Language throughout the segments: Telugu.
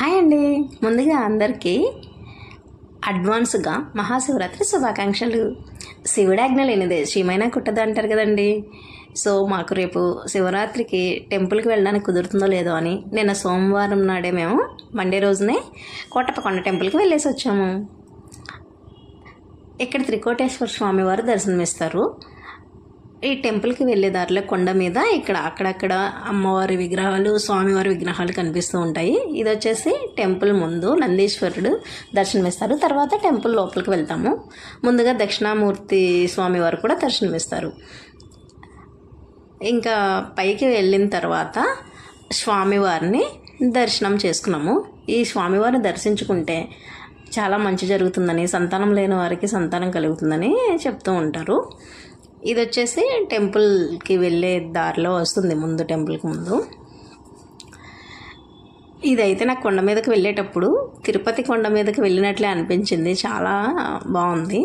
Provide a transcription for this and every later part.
హాయ్ అండి. ముందుగా అందరికీ అడ్వాన్స్గా మహాశివరాత్రి శుభాకాంక్షలు. శివుడాజ్ఞ లేనిదే శ్రీమైనా కుట్టదు అంటారు కదండి. సో మాకు రేపు శివరాత్రికి టెంపుల్కి వెళ్ళడానికి కుదురుతుందో లేదో అని నిన్న సోమవారం నాడే మేము మండే రోజునే కోటప్పకొండ టెంపుల్కి వెళ్ళేసి వచ్చాము. ఇక్కడ త్రికోటేశ్వర స్వామి వారు దర్శనమిస్తారు. ఈ టెంపుల్కి వెళ్ళే దారిలో కొండ మీద అక్కడక్కడ అమ్మవారి విగ్రహాలు, స్వామివారి విగ్రహాలు కనిపిస్తూ ఉంటాయి. ఇది వచ్చేసి టెంపుల్ ముందు నందీశ్వరుడు దర్శనమిస్తారు. తర్వాత టెంపుల్ లోపలికి వెళ్తాము. ముందుగా దక్షిణామూర్తి స్వామివారు కూడా దర్శనమిస్తారు. ఇంకా పైకి వెళ్ళిన తర్వాత స్వామివారిని దర్శనం చేసుకున్నాము. ఈ స్వామివారిని దర్శించుకుంటే చాలా మంచి జరుగుతుందని, సంతానం లేని వారికి సంతానం కలుగుతుందని చెప్తూ ఉంటారు. ఇది వచ్చేసి టెంపుల్కి వెళ్ళే దారిలో వస్తుంది, ముందు టెంపుల్కి ముందు. ఇదైతే నాకు కొండ మీదకి వెళ్ళేటప్పుడు తిరుపతి కొండ మీదకి వెళ్ళినట్లే అనిపించింది. చాలా బాగుంది.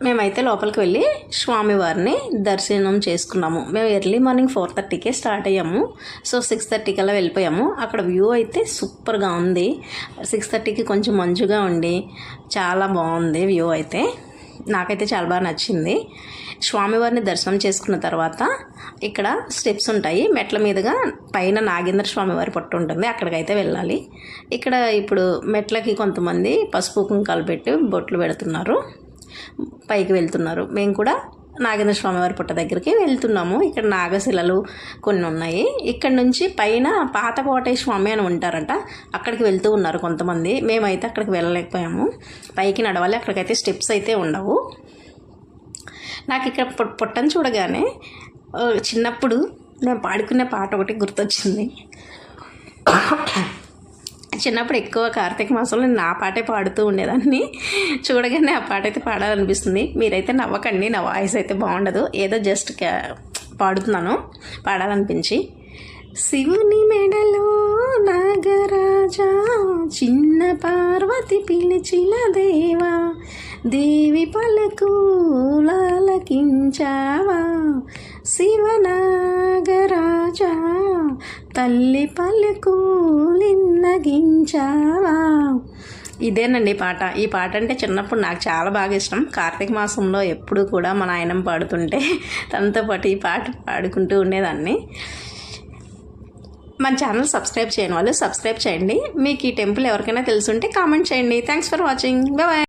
మేమైతే లోపలికి వెళ్ళి స్వామివారిని దర్శనం చేసుకున్నాము. మేము ఎర్లీ మార్నింగ్ 4:30కే స్టార్ట్ అయ్యాము. సో 6:30 కల్లా వెళ్ళిపోయాము. అక్కడ వ్యూ అయితే సూపర్గా ఉంది. 6:30కి కొంచెం మంచుగా ఉండి చాలా బాగుంది వ్యూ అయితే. నాకైతే చాలా బాగా నచ్చింది. స్వామివారిని దర్శనం చేసుకున్న తర్వాత ఇక్కడ స్టెప్స్ ఉంటాయి. మెట్ల మీదుగా పైన నాగేంద్ర స్వామివారి పొట్టు ఉంటుంది, అక్కడికైతే వెళ్ళాలి. ఇక్కడ ఇప్పుడు మెట్లకి కొంతమంది పసుపు కుంకాలు పెట్టి బొట్లు పెడుతున్నారు, పైకి వెళ్తున్నారు. మేము కూడా నాగేంద్ర స్వామివారి పుట్ట దగ్గరికి వెళ్తున్నాము. ఇక్కడ నాగశిలలు కొన్ని ఉన్నాయి. ఇక్కడ నుంచి పైన పాత కోటేశ్వర స్వామి అని ఉంటారంట, అక్కడికి వెళ్తూ ఉన్నారు కొంతమంది. మేమైతే అక్కడికి వెళ్ళలేకపోయాము. పైకి నడవాలి, అక్కడికైతే స్టెప్స్ అయితే ఉండవు. నాకు ఇక్కడ పుట్టను చూడగానే చిన్నప్పుడు నేను పాడుకునే పాట ఒకటి గుర్తొచ్చింది. చిన్నప్పుడు ఎక్కువ కార్తీక మాసంలో నేను ఆ పాటే పాడుతూ ఉండేదాన్ని. చూడగానే ఆ పాట అయితే పాడాలనిపిస్తుంది. మీరైతే నవ్వకండి, నా వాయిస్ అయితే బాగుండదు, ఏదో జస్ట్ పాడుతున్నాను పాడాలనిపించి. శివుని మెడలో నాగరాజా, చిన్న పార్వతి పిలిచిన దేవా, దేవి పలుకులాలకించావా, శివనాగరాజా, తల్లి పలుకులిన్నగించావా. ఇదేనండి పాట. ఈ పాట అంటే చిన్నప్పుడు నాకు చాలా బాగా ఇష్టం. కార్తీక మాసంలో ఎప్పుడు కూడా మా నాయనమ్మ పాడుతుంటే తనతో పాటు ఈ పాట పాడుకుంటూ ఉండేదాన్ని. మన ఛానల్ సబ్స్క్రైబ్ చేయని వాళ్ళు సబ్స్క్రైబ్ చేయండి. మీకు ఈ టెంపుల్ ఎవరికైనా తెలుసుంటే కామెంట్ చేయండి. Thanks for watching. బాయ్.